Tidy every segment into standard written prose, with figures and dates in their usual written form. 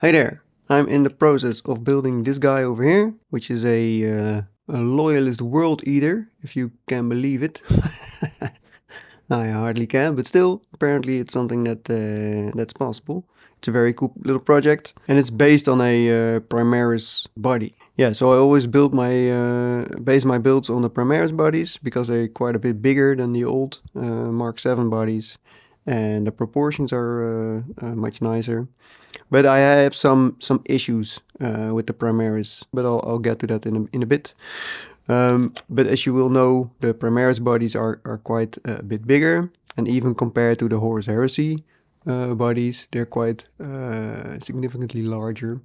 Hi there, I'm in the process of building this guy over here, which is a loyalist world eater, if you can believe it. I hardly can, but still, apparently it's something that's possible. It's a very cool little project, and it's based on a Primaris body. Yeah, so I always base my builds on the Primaris bodies because they're quite a bit bigger than the old Mark VII bodies, and the proportions are much nicer. But I have some issues with the Primaris, but I'll get to that in a bit. But as you will know, the Primaris bodies are quite a bit bigger, and even compared to the Horus Heresy bodies, they're quite significantly larger.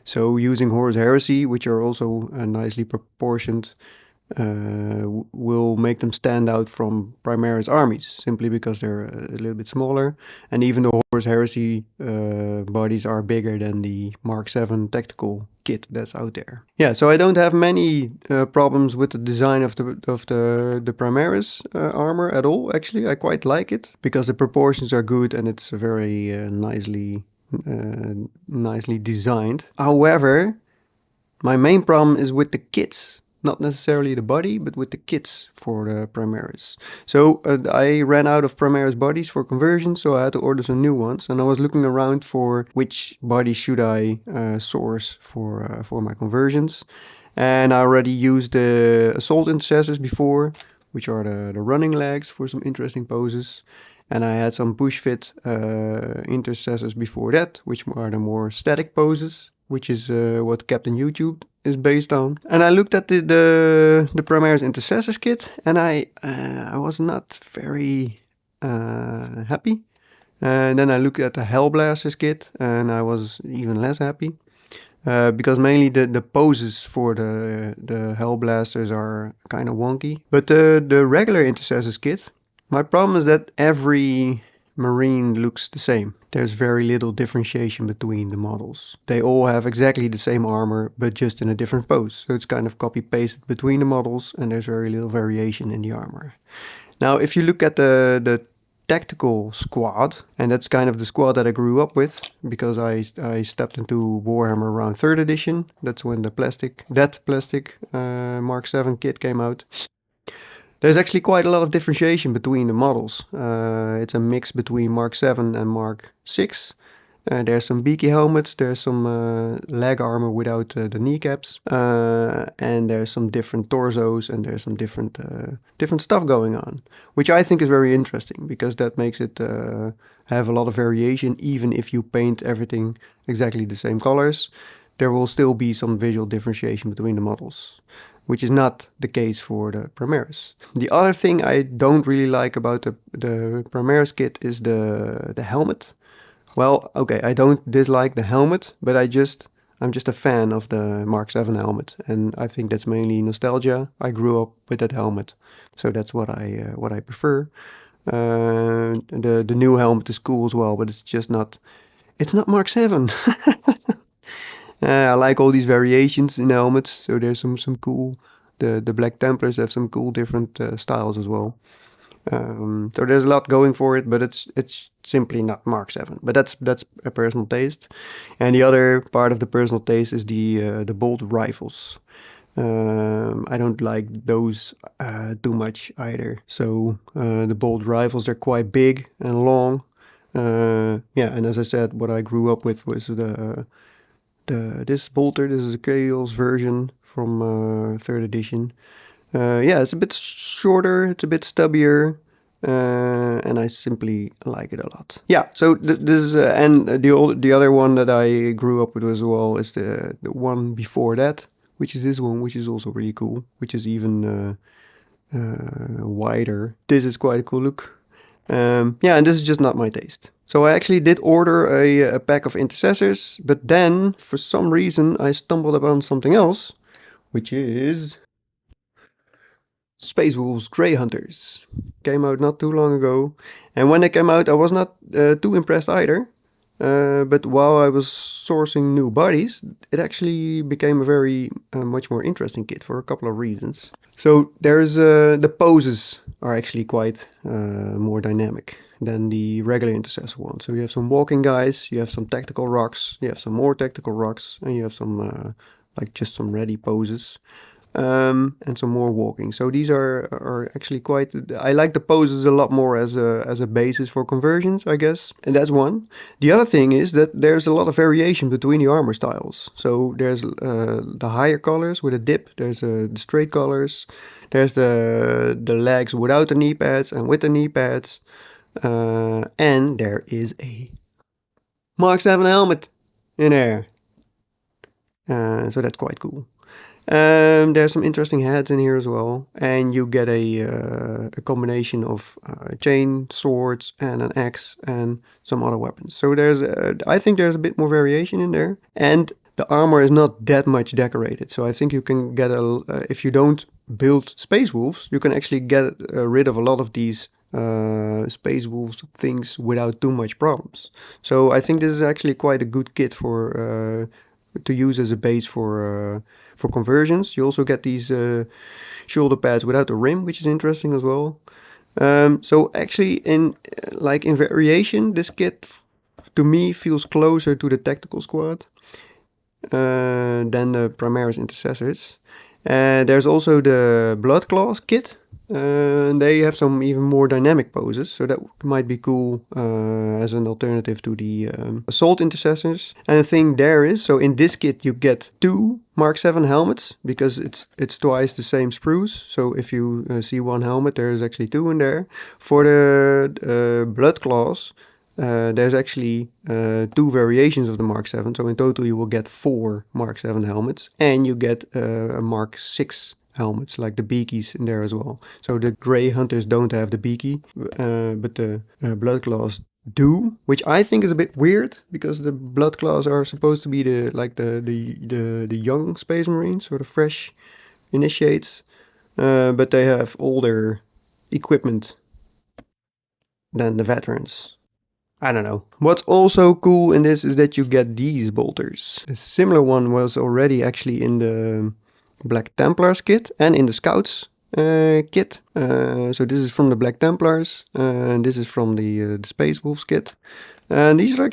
So using Horus Heresy, which are also nicely proportioned, will make them stand out from Primaris armies, simply because they're a little bit smaller. And even the Horus Heresy bodies are bigger than the Mark VII tactical kit that's out there. Yeah, so I don't have many problems with the design of the Primaris armor at all. Actually, I quite like it because the proportions are good and it's very nicely designed. However, my main problem is with the kits. Not necessarily the body, but with the kits for the Primaris. So I ran out of Primaris bodies for conversion, so I had to order some new ones. And I was looking around for which body should I source for my conversions. And I already used the Assault Intercessors before, which are the running legs for some interesting poses. And I had some push fit Intercessors before that, which are the more static poses, which is what Captain YouTube is based on. And I looked at the Primaris Intercessors kit, and I was not very happy. And then I looked at the Hellblasters kit, and I was even less happy. Because mainly the poses for the Hellblasters are kind of wonky. But the regular Intercessors kit, my problem is that every Marine looks the same. There's very little differentiation between the models. They all have exactly the same armor, but just in a different pose. So it's kind of copy-pasted between the models, and there's very little variation in the armor. Now, if you look at the tactical squad, and that's kind of the squad that I grew up with, because I stepped into Warhammer around 3rd edition. That's when the plastic Mark VII kit came out. There's actually quite a lot of differentiation between the models. It's a mix between Mark VII and Mark VI. There's some beaky helmets, there's some leg armor without the kneecaps, and there's some different torsos, and there's some different stuff going on, which I think is very interesting because that makes it have a lot of variation. Even if you paint everything exactly the same colors, there will still be some visual differentiation between the models, which is not the case for the Primaris. The other thing I don't really like about the Primaris kit is the helmet. Well, okay, I don't dislike the helmet, but I'm just a fan of the Mark VII helmet, and I think that's mainly nostalgia. I grew up with that helmet, so that's what I prefer. The new helmet is cool as well, but it's not Mark VII. I like all these variations in the helmets, so there's some cool. The Black Templars have some cool different styles as well. So there's a lot going for it, but it's simply not Mark VII. But that's a personal taste. And the other part of the personal taste is the bolt rifles. I don't like those too much either. So the bolt rifles, they're quite big and long. Yeah, and as I said, what I grew up with was this bolter. This is a Chaos version from 3rd edition. Yeah, it's a bit shorter, it's a bit stubbier, and I simply like it a lot. Yeah, so this is, and the other one that I grew up with as well is the one before that, which is this one, which is also really cool, which is even wider. This is quite a cool look. Yeah, and this is just not my taste. So I actually did order a pack of Intercessors, but then, for some reason, I stumbled upon something else, which is Space Wolves Grey Hunters. Came out not too long ago, and when they came out I was not too impressed either. But while I was sourcing new bodies, it actually became a very much more interesting kit for a couple of reasons. So there's the poses are actually quite more dynamic. than the regular Intercessor one. So you have some walking guys, you have some tactical rocks, you have some more tactical rocks, and you have some like just some ready poses. And some more walking. So these are actually quite. I like the poses a lot more as a basis for conversions, I guess. And that's one. The other thing is that there's a lot of variation between the armor styles. So there's the higher colors with a dip. There's the straight colors. There's the legs without the knee pads and with the knee pads. And there is a Mark VII helmet in there. So that's quite cool. There's some interesting heads in here as well, and you get a combination of chain swords and an axe and some other weapons. So I think there's a bit more variation in there, and the armor is not that much decorated. So I think you can get if you don't build Space Wolves, you can actually get rid of a lot of these Space Wolves things without too much problems. So I think this is actually quite a good kit for to use as a base for conversions. You also get these shoulder pads without the rim, which is interesting as well. So actually, in variation, this kit to me feels closer to the tactical squad than the Primaris Intercessors. There's also the Blood Claws kit. They have some even more dynamic poses, so that might be cool as an alternative to the Assault Intercessors. And the thing there is, so in this kit you get 2 Mark VII helmets, because it's twice the same sprues. So if you see one helmet, there's actually 2 in there. For the Blood Claws, there's actually 2 variations of the Mark VII, so in total you will get 4 Mark VII helmets, and you get a Mark VI helmets, like the beakies in there as well. So the Grey Hunters don't have the beaky, but the Blood Claws do, which I think is a bit weird, because the Blood Claws are supposed to be the young Space Marines, or the fresh initiates, but they have older equipment than the veterans. I don't know. What's also cool in this is that you get these bolters. A similar one was already actually in the Black Templars kit and in the Scouts kit. So this is from the Black Templars, and this is from the Space Wolves kit. And these are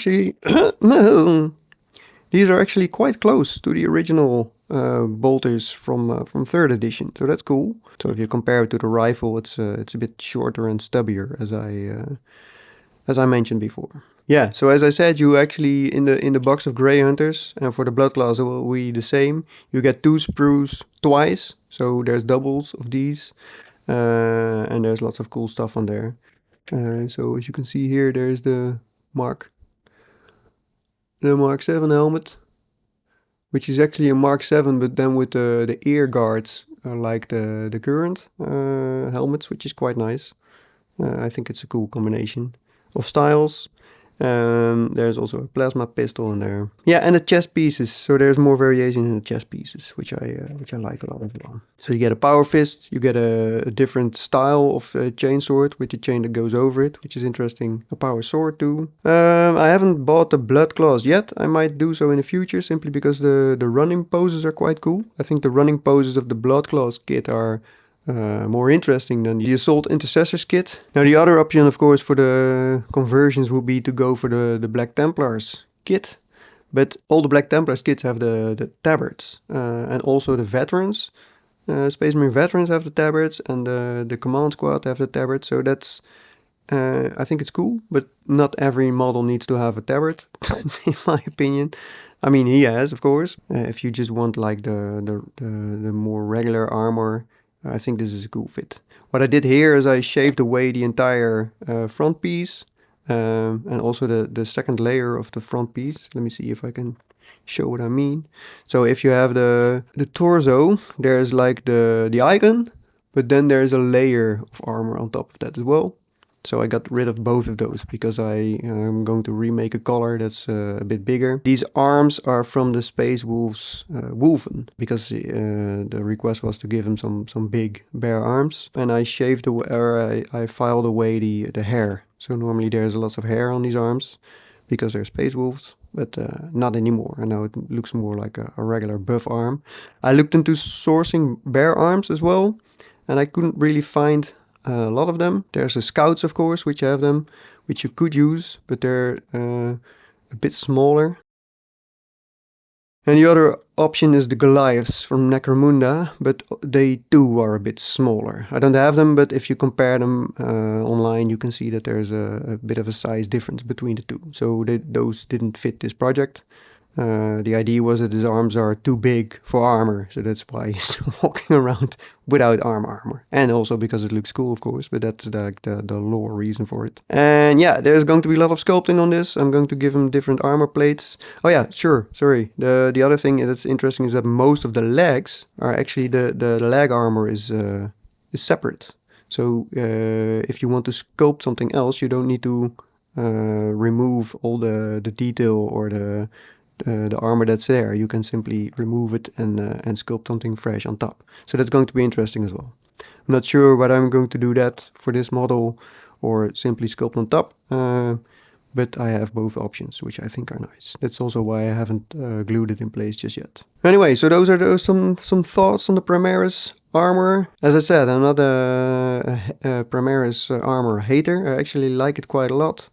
actually quite close to the original bolters from 3rd edition. So that's cool. So if you compare it to the rifle, it's a bit shorter and stubbier, as I mentioned before. Yeah, so as I said, you actually, in the box of Grey Hunters, and for the Blood Claws it will be the same. You get 2 sprues twice, so there's doubles of these. And there's lots of cool stuff on there. So as you can see here, there's the Mark VII helmet, which is actually a Mark VII, but then with the ear guards, like the current helmets, which is quite nice. I think it's a cool combination of styles. There's also a plasma pistol in there. Yeah, and the chest pieces. So there's more variation in the chest pieces, which I like a lot as well. So you get a power fist, you get a different style of chain sword with the chain that goes over it, which is interesting. A power sword too. I haven't bought the Blood Claws yet. I might do so in the future, simply because the running poses are quite cool. I think the running poses of the Blood Claws kit are more interesting than the Assault Intercessors kit. Now the other option, of course, for the conversions would be to go for the Black Templars kit. But all the Black Templars kits have the tabards. And also the veterans, Space Marine veterans have the tabards, and the Command Squad have the tabards. So that's, I think it's cool, but not every model needs to have a tabard, in my opinion. I mean, he has, of course. If you just want like the more regular armor, I think this is a cool fit. What I did here is I shaved away the entire front piece, and also the second layer of the front piece. Let me see if I can show what I mean. So if you have the torso, there's like the icon, but then there's a layer of armor on top of that as well. So I got rid of both of those because I am going to remake a color that's a bit bigger. These arms are from the Space Wolves Wolfen, because the request was to give him some big bare arms. And I shaved I filed away the hair. So normally there's lots of hair on these arms because they're Space Wolves, but not anymore. And now it looks more like a regular buff arm. I looked into sourcing bare arms as well, and I couldn't really find a lot of them. There's the Scouts, of course, which have them, which you could use, but they're a bit smaller. And the other option is the Goliaths from Necromunda, but they too are a bit smaller. I don't have them, but if you compare them online, you can see that there's a bit of a size difference between the two. So those didn't fit this project. The idea was that his arms are too big for armor, so that's why he's walking around without armor. And also because it looks cool, of course, but that's the lore reason for it. And yeah, there's going to be a lot of sculpting on this. I'm going to give him different armor plates. Oh yeah, sure, sorry. The other thing that's interesting is that most of the legs are actually, the leg armor is separate. So if you want to sculpt something else, you don't need to remove all the detail or the armor that's there. You can simply remove it and sculpt something fresh on top. So that's going to be interesting as well. I'm not sure whether I'm going to do that for this model or simply sculpt on top, but I have both options, which I think are nice. That's also why I haven't glued it in place just yet. Anyway, so those are some thoughts on the Primaris armor. As I said, I'm not a Primaris armor hater. I actually like it quite a lot.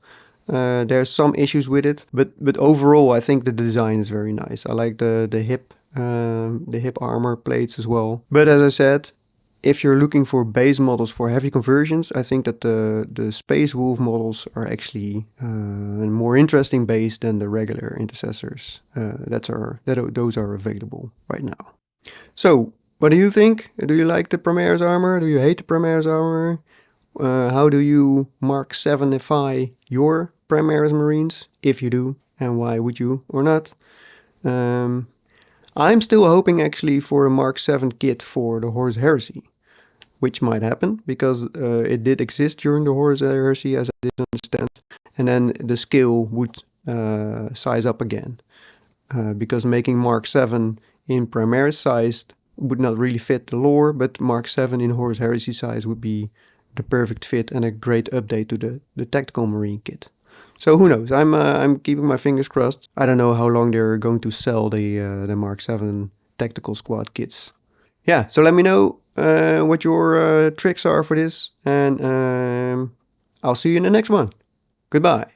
There's some issues with it, but overall I think the design is very nice. I like the hip armor plates as well. But as I said, if you're looking for base models for heavy conversions, I think that the Space Wolf models are actually a more interesting base than the regular Intercessors. Those are available right now. So, what do you think? Do you like the Primaris armor? Do you hate the Primaris armor? How do you Mark VII-ify your Primaris Marines, if you do, and why would you or not? I'm still hoping actually for a Mark VII kit for the Horus Heresy, which might happen because it did exist during the Horus Heresy, as I did understand, and then the scale would size up again, because making Mark VII in Primaris sized would not really fit the lore, but Mark VII in Horus Heresy size would be the perfect fit and a great update to the Tactical Marine kit. So who knows? I'm keeping my fingers crossed. I don't know how long they're going to sell the Mark VII Tactical Squad kits. Yeah, so let me know what your tricks are for this, and I'll see you in the next one. Goodbye.